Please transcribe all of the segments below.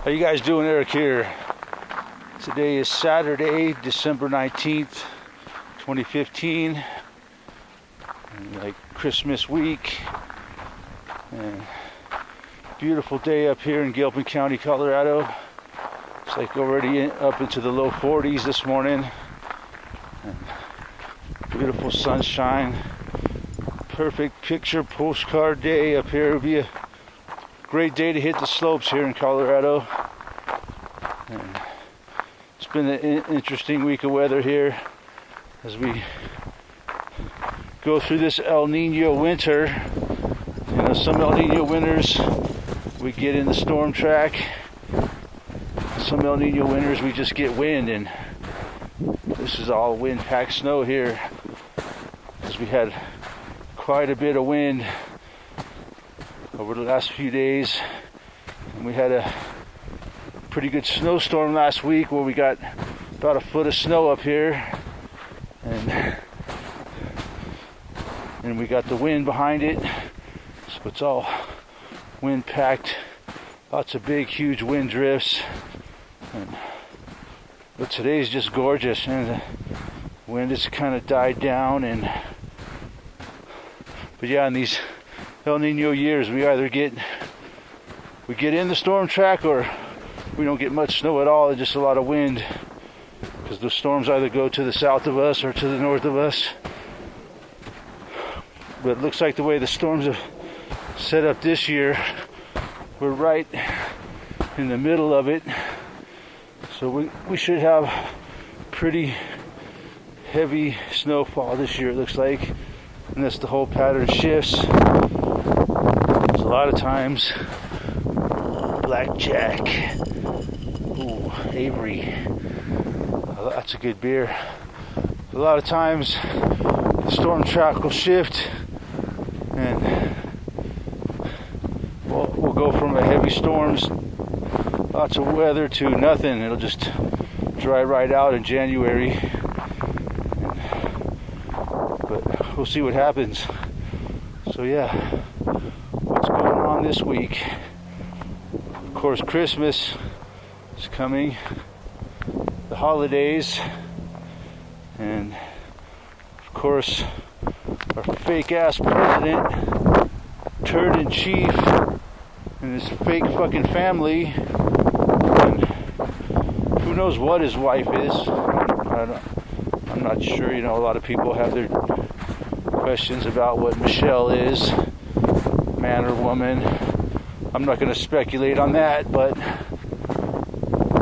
How you guys doing? Eric here. Today is Saturday, December 19th, 2015. Like Christmas week. And beautiful day up here in Gilpin County, Colorado. It's like already up into the low 40s this morning. And beautiful sunshine. Perfect picture postcard day up here. It'll be a great day to hit the slopes here in Colorado. And it's been an interesting week of weather here as we go through this El Nino winter. You know, some El Nino winters we get in the storm track. Some El Nino winters we just get wind, and this is all wind-packed snow here because we had quite a bit of wind over the last few days, and we had a pretty good snowstorm last week where we got about a foot of snow up here, and we got the wind behind it, so it's all wind packed, lots of big huge wind drifts. But today's just gorgeous, and the wind has kind of died down. But yeah, in these El Nino years, we either get in the storm track or we don't get much snow at all. It's just a lot of wind because the storms either go to the south of us or to the north of us. But it looks like the way the storms have set up this year, we're right in the middle of it. So we should have pretty heavy snowfall this year, it looks like, unless the whole pattern shifts. There's a lot of times Blackjack, ooh, Avery, oh, that's a good beer. A lot of times the storm track will shift and we'll go from a heavy storms, lots of weather, to nothing. It'll just dry right out in January. But we'll see what happens. So yeah, what's going on this week? Of course, Christmas is coming, the holidays, and of course our fake ass president, turd in chief, and his fake fucking family, and who knows what his wife is. I'm not sure. You know, a lot of people have their questions about what Michelle is, man or woman. I'm not going to speculate on that, but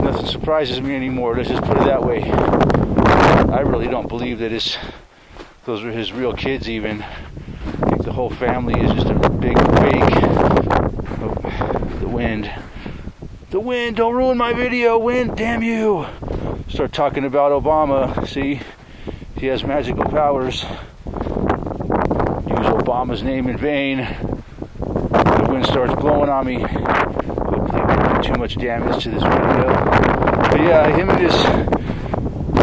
nothing surprises me anymore. Let's just put it that way. I really don't believe that those are his real kids even. I think the whole family is just a big fake. Oh, the wind, don't ruin my video, wind, damn you. Start talking about Obama. See, he has magical powers. Use Obama's name in vain, the wind starts blowing on me. Hopefully we don't do too much damage to this video. But yeah, him and his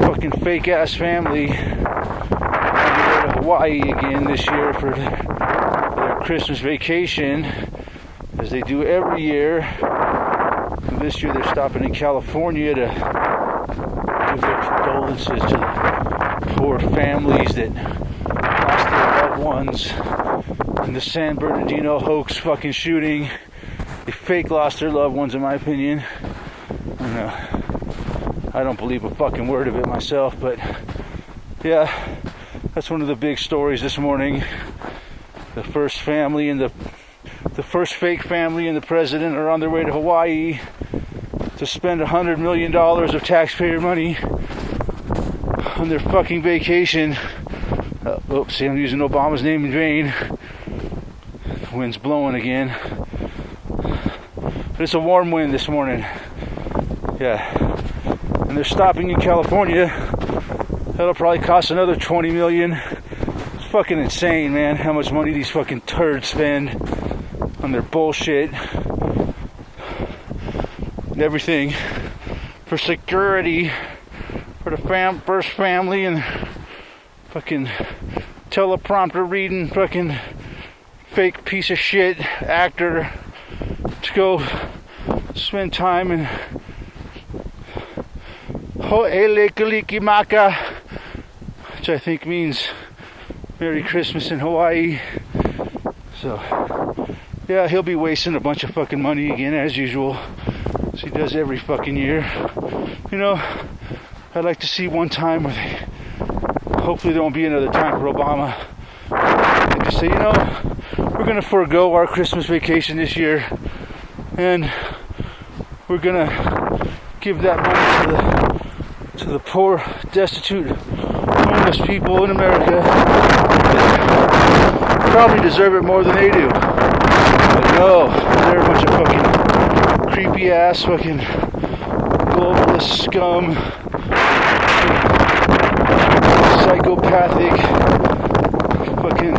fucking fake ass family are going to Hawaii again this year for their Christmas vacation, as they do every year. And this year they're stopping in California to give their condolences to the poor families that lost their loved ones in the San Bernardino hoax fucking shooting. They fake lost their loved ones, in my opinion. And, I don't believe a fucking word of it myself, but yeah, that's one of the big stories this morning. The first family and the first fake family and the president are on their way to Hawaii to spend $100 million of taxpayer money on their fucking vacation. Oops, I'm using Obama's name in vain. The wind's blowing again. But it's a warm wind this morning. Yeah. And they're stopping in California. That'll probably cost another $20 million. It's fucking insane, man, how much money these fucking turds spend on their bullshit. And everything for security for the first family, and fucking teleprompter reading fucking fake piece of shit actor to go spend time in Ho'elekulikimaka, which I think means Merry Christmas in Hawaii. So, yeah, he'll be wasting a bunch of fucking money again, as usual, as he does every fucking year. You know, I'd like to see one time where they, hopefully there won't be another time for Obama, and just say, you know, we're going to forego our Christmas vacation this year, and we're going to give that money to the poor, destitute, homeless people in America that probably deserve it more than they do. But no, they're a bunch of fucking creepy ass fucking globalist scum, psychopathic fucking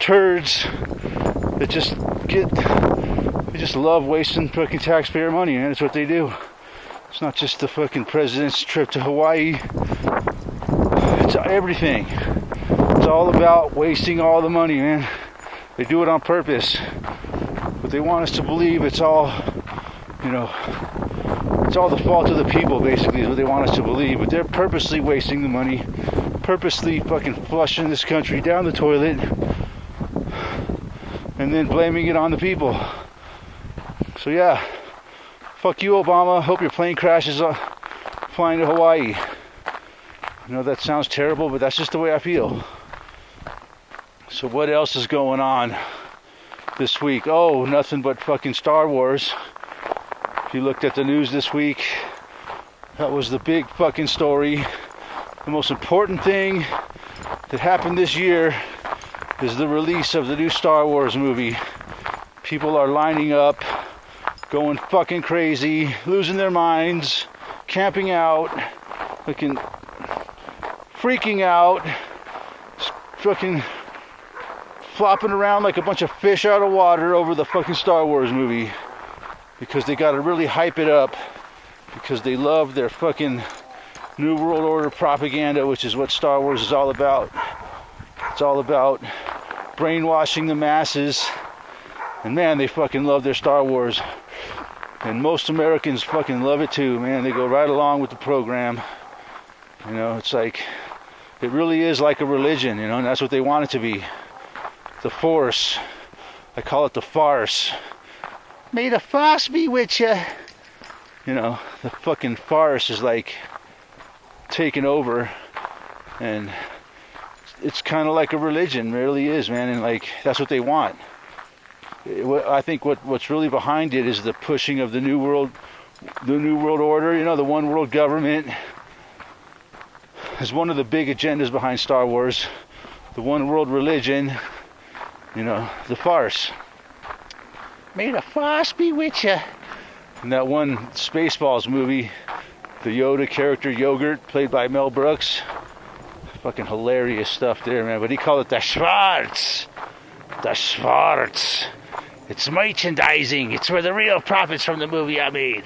turds that they just love wasting fucking taxpayer money, and that's what they do. It's not just the fucking president's trip to Hawaii. It's everything. It's all about wasting all the money, man. They do it on purpose. But they want us to believe it's all, you know, it's all the fault of the people, basically, is what they want us to believe. But they're purposely wasting the money, purposely fucking flushing this country down the toilet, and then blaming it on the people. So yeah, fuck you, Obama. Hope your plane crashes flying to Hawaii. I know that sounds terrible, but that's just the way I feel. So what else is going on this week? Oh, nothing but fucking Star Wars. If you looked at the news this week, that was the big fucking story. The most important thing that happened this year is the release of the new Star Wars movie. People are lining up, going fucking crazy, losing their minds, camping out, fucking freaking out, fucking flopping around like a bunch of fish out of water over the fucking Star Wars movie, because they gotta really hype it up, because they love their fucking New World Order propaganda, which is what Star Wars is all about. It's all about brainwashing the masses, and man, they fucking love their Star Wars. And most Americans fucking love it too, man. They go right along with the program. You know, it's like, it really is like a religion, you know, and that's what they want it to be. The Force. I call it the farce. May the farce be with you. You know, the fucking farce is like taking over, and it's kind of like a religion, it really is, man, and like, that's what they want. I think what's really behind it is the pushing of the New World Order, you know, the one world government is one of the big agendas behind Star Wars. The one world religion, you know, the farce. May the farce be with you. In that one Spaceballs movie, the Yoda character Yogurt, played by Mel Brooks, fucking hilarious stuff there, man. But he called it the Schwartz. The Schwartz. It's merchandising. It's where the real profits from the movie are made.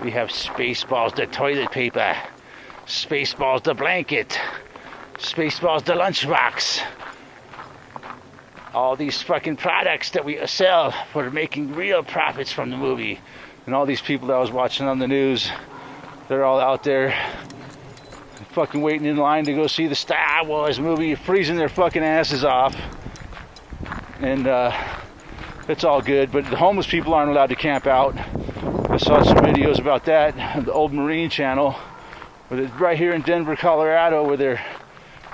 We have Spaceballs, the toilet paper. Spaceballs, the blanket. Spaceballs, the lunchbox. All these fucking products that we sell for making real profits from the movie. And all these people that I was watching on the news, they're all out there fucking waiting in line to go see the Star Wars movie, freezing their fucking asses off. And it's all good, but the homeless people aren't allowed to camp out. I saw some videos about that on the Old Marine channel, right here in Denver, Colorado, where they're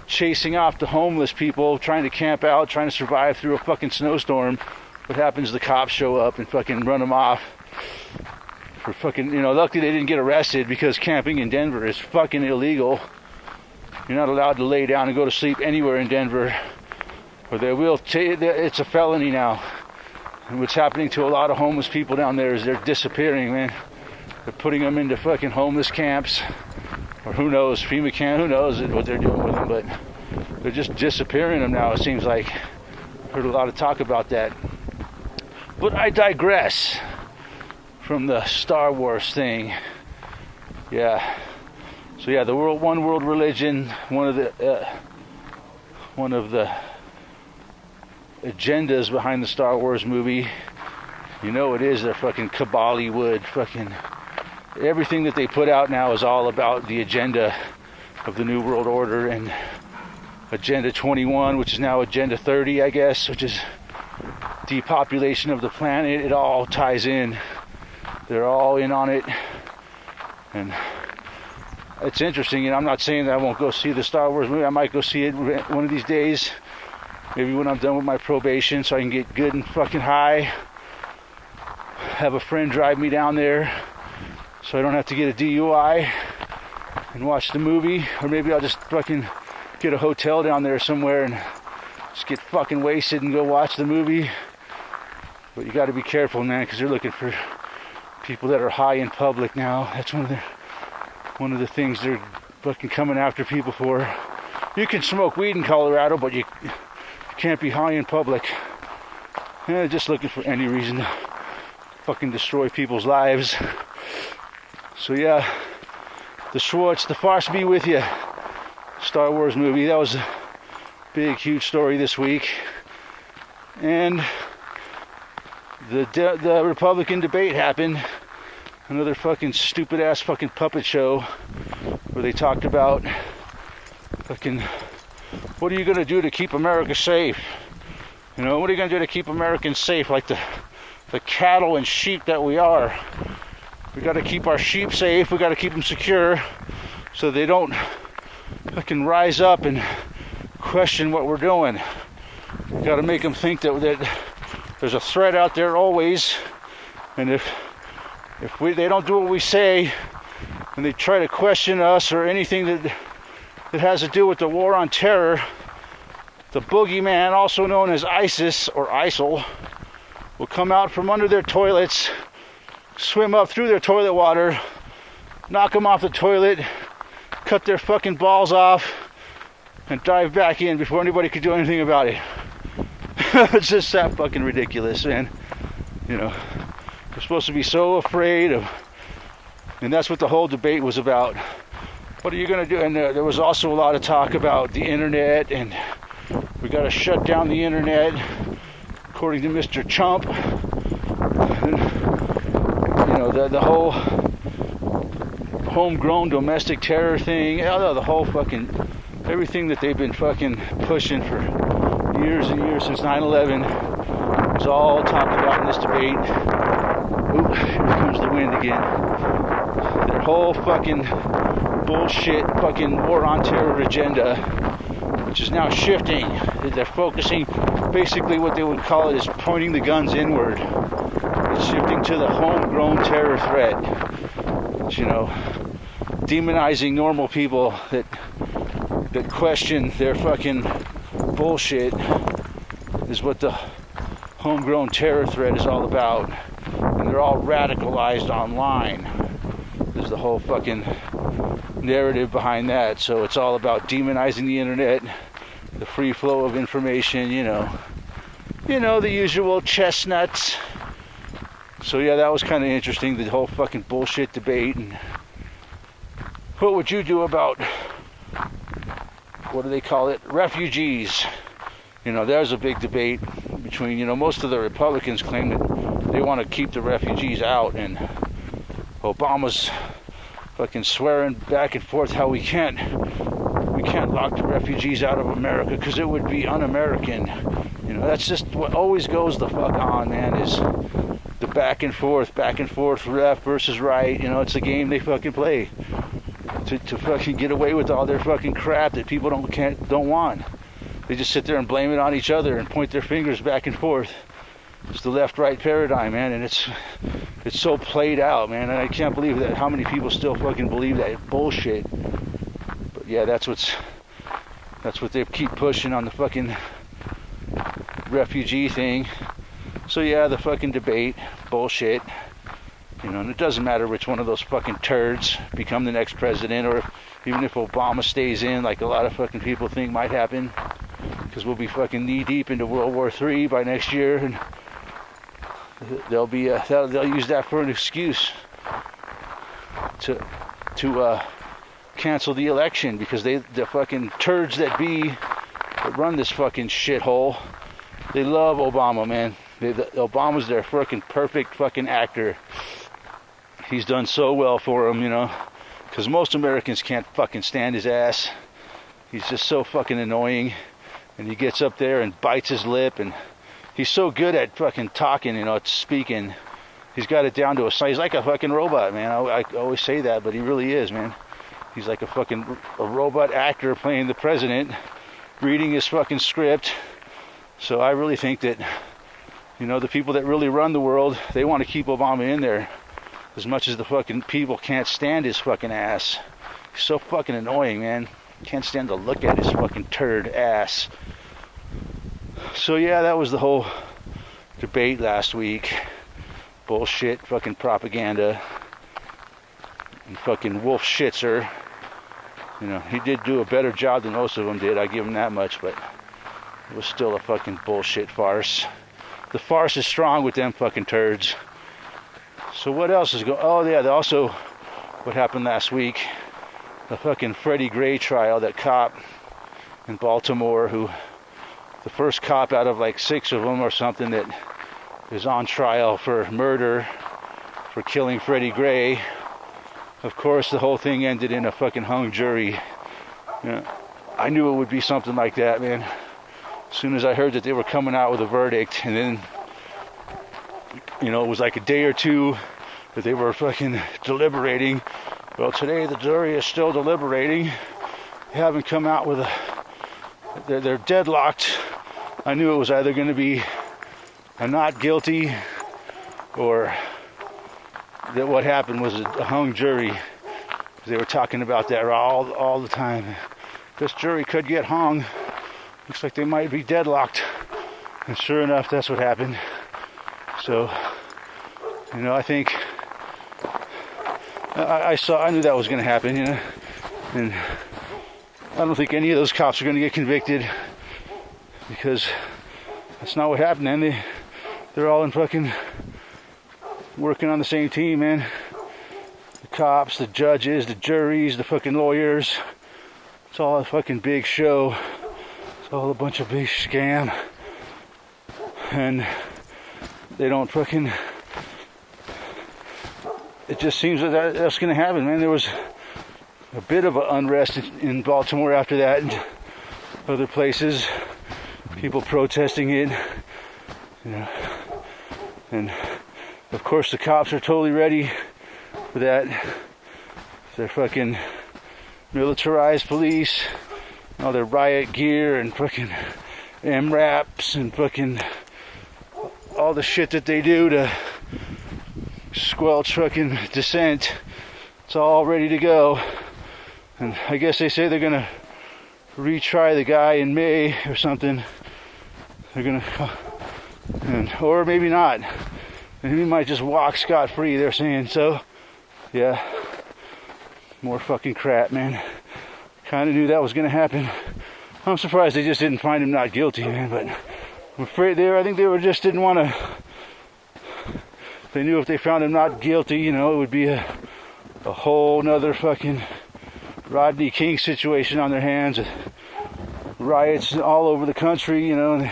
chasing off the homeless people, trying to camp out, trying to survive through a fucking snowstorm. What happens, the cops show up and fucking run them off. For fucking, you know, luckily they didn't get arrested, because camping in Denver is fucking illegal. You're not allowed to lay down and go to sleep anywhere in Denver, or they will it's a felony now. And what's happening to a lot of homeless people down there is they're disappearing, man. They're putting them into fucking homeless camps, or who knows, FEMA camp, who knows what they're doing with them, but they're just disappearing them now, it seems like. Heard a lot of talk about that. But I digress from the Star Wars thing. Yeah. So yeah, the one world religion, one of the agendas behind the Star Wars movie You know it is. They're fucking Kabbalah-wood. Fucking everything that they put out now is all about the agenda of the New World Order and Agenda 21, which is now Agenda 30, I guess, which is depopulation of the planet. It all ties in. They're all in on it. And it's interesting. You know, I'm not saying that I won't go see the Star Wars movie. I might go see it one of these days. Maybe when I'm done with my probation, so I can get good and fucking high. Have a friend drive me down there so I don't have to get a DUI and watch the movie. Or maybe I'll just fucking get a hotel down there somewhere and just get fucking wasted and go watch the movie. But you got to be careful, man, because they're looking for people that are high in public now. That's one of the things they're fucking coming after people for. You can smoke weed in Colorado, but you can't be high in public. Yeah, just looking for any reason to fucking destroy people's lives. So yeah, the Farce Be With You Star Wars movie. That was a big, huge story this week. And the Republican debate happened. Another fucking stupid ass fucking puppet show where they talked about fucking, what are you gonna do to keep America safe? You know, what are you gonna do to keep Americans safe, like the cattle and sheep that we are? We gotta keep our sheep safe. We gotta keep them secure so they don't fucking rise up and question what we're doing. We gotta make them think that there's a threat out there always, and if they don't do what we say and they try to question us or anything that has to do with the war on terror, the boogeyman, also known as ISIS or ISIL, will come out from under their toilets, swim up through their toilet water, knock them off the toilet, cut their fucking balls off, and dive back in before anybody could do anything about it. It's just that fucking ridiculous, man. You know, we're supposed to be so afraid of, and that's what the whole debate was about. What are you going to do? And there was also a lot of talk about the internet, and we got to shut down the internet, according to Mr. Trump. And, you know, the whole homegrown domestic terror thing, the whole fucking, everything that they've been fucking pushing for years and years since 9/11 was all talked about in this debate. Ooh, here comes the wind again. Their whole fucking bullshit fucking war on terror agenda, which is now shifting. They're focusing, basically what they would call it is pointing the guns inward. It's shifting to the homegrown terror threat. Which, you know, demonizing normal people that question their fucking bullshit is what the homegrown terror threat is all about. And they're all radicalized online. There's the whole fucking narrative behind that. So it's all about demonizing the internet, the free flow of information, you know, the usual chestnuts. So yeah, that was kind of interesting, the whole fucking bullshit debate. And what would you do about, what do they call it, refugees? You know, there's a big debate between, you know, most of the Republicans claim that they want to keep the refugees out, and Obama's fucking swearing back and forth how we can't lock the refugees out of America because it would be un-American. You know, that's just what always goes the fuck on, man, is the back and forth, left versus right. You know, it's a game they fucking play to fucking get away with all their fucking crap that people don't want. They just sit there and blame it on each other and point their fingers back and forth. It's the left-right paradigm, man, and it's so played out, man, and I can't believe that how many people still fucking believe that bullshit. But yeah, that's what they keep pushing on the fucking refugee thing. So yeah, the fucking debate, bullshit. You know, and it doesn't matter which one of those fucking turds become the next president, or even if Obama stays in, like a lot of fucking people think might happen, because we'll be fucking knee deep into World War III by next year, and they'll use that for an excuse to cancel the election, because the fucking turds that run this fucking shithole, they love Obama, man. Obama's their fucking perfect fucking actor. He's done so well for him, you know, because most Americans can't fucking stand his ass. He's just so fucking annoying, and he gets up there and bites his lip, and he's so good at fucking talking, you know, at speaking. He's got it down to a science. He's like a fucking robot, man. I always say that, but he really is, man. He's like a robot actor playing the president, reading his fucking script. So I really think that, you know, the people that really run the world, they want to keep Obama in there as much as the fucking people can't stand his fucking ass. He's so fucking annoying, man. Can't stand to look at his fucking turd ass. So yeah, that was the whole debate last week. Bullshit, fucking propaganda. And fucking Wolf Schitzer. You know, he did do a better job than most of them did. I give him that much, but it was still a fucking bullshit farce. The farce is strong with them fucking turds. So what else is going? Oh yeah, also what happened last week. The fucking Freddie Gray trial, that cop in Baltimore, who, the first cop out of like 6 of them or something that is on trial for murder, for killing Freddie Gray. Of course, the whole thing ended in a fucking hung jury. You know, I knew it would be something like that, man. As soon as I heard that they were coming out with a verdict, and then, you know, it was like a day or two that they were fucking deliberating. Well, today the jury is still deliberating. They haven't come out with they're deadlocked. I knew it was either going to be a not guilty, or that what happened was a hung jury. They were talking about that all the time. This jury could get hung. Looks like they might be deadlocked. And sure enough, that's what happened. So, you know, I think I knew that was going to happen, you know, and I don't think any of those cops are going to get convicted, because that's not what happened, man. They're all in fucking working on the same team, man. The cops, the judges, the juries, the fucking lawyers. It's all a fucking big show. It's all a bunch of big scam, and they don't fucking. It just seems that that's going to happen, man. There was a bit of an unrest in Baltimore after that, and other places, people protesting it, you know. And of course, the cops are totally ready for that. They're fucking militarized police, all their riot gear and fucking MRAPs and fucking all the shit that they do to squelch fucking dissent. It's all ready to go. And I guess they say they're gonna retry the guy in May or something. They're gonna, or maybe not. And he might just walk scot-free, they're saying. So, yeah, more fucking crap, man. Kind of knew that was gonna happen. I'm surprised they just didn't find him not guilty, man. But I'm afraid I think they just didn't want to. They knew if they found him not guilty, you know, it would be a whole nother fucking Rodney King situation on their hands. Riots all over the country, you know, and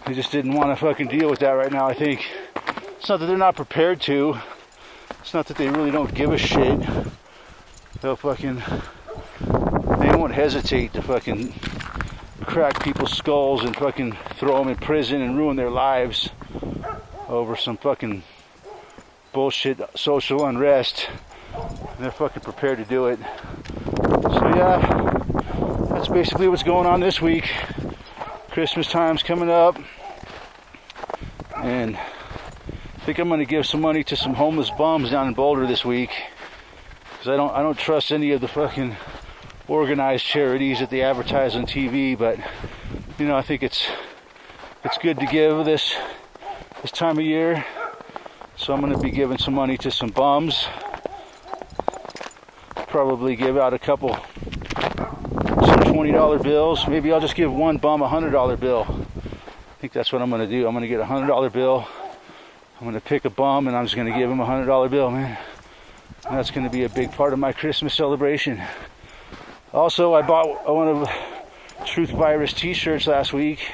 they just didn't want to fucking deal with that right now, I think. It's not that they're not prepared to. It's not that they really don't give a shit. They'll fucking, they won't hesitate to fucking crack people's skulls and fucking throw them in prison and ruin their lives over some fucking bullshit social unrest. And they're fucking prepared to do it. So yeah, that's basically what's going on this week. Christmas time's coming up, and I think I'm gonna give some money to some homeless bums down in Boulder this week, because I don't trust any of the fucking organized charities that they advertise on TV. But you know, I think it's good to give this time of year. So I'm gonna be giving some money to some bums. Probably give out some $20 bills. Maybe I'll just give one bum a $100 bill. I think that's what I'm gonna do. I'm gonna get a $100 bill. I'm gonna pick a bum and I'm just gonna give him a $100 bill, man. And that's gonna be a big part of my Christmas celebration. Also, I bought one of Truth Virus t-shirts last week,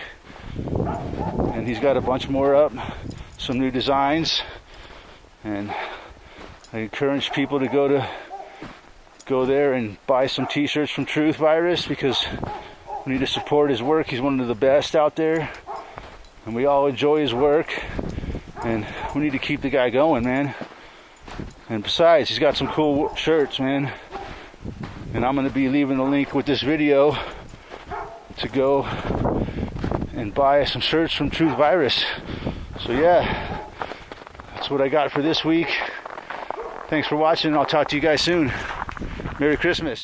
and he's got a bunch more up, some new designs, and I encourage people to go there and buy some t-shirts from Truth Virus, because we need to support his work. He's one of the best out there, and we all enjoy his work, and we need to keep the guy going, man. And besides, he's got some cool shirts, man, and I'm going to be leaving the link with this video to go and buy some shirts from Truth Virus. So yeah, that's what I got for this week. Thanks for watching, and I'll talk to you guys soon. Merry Christmas.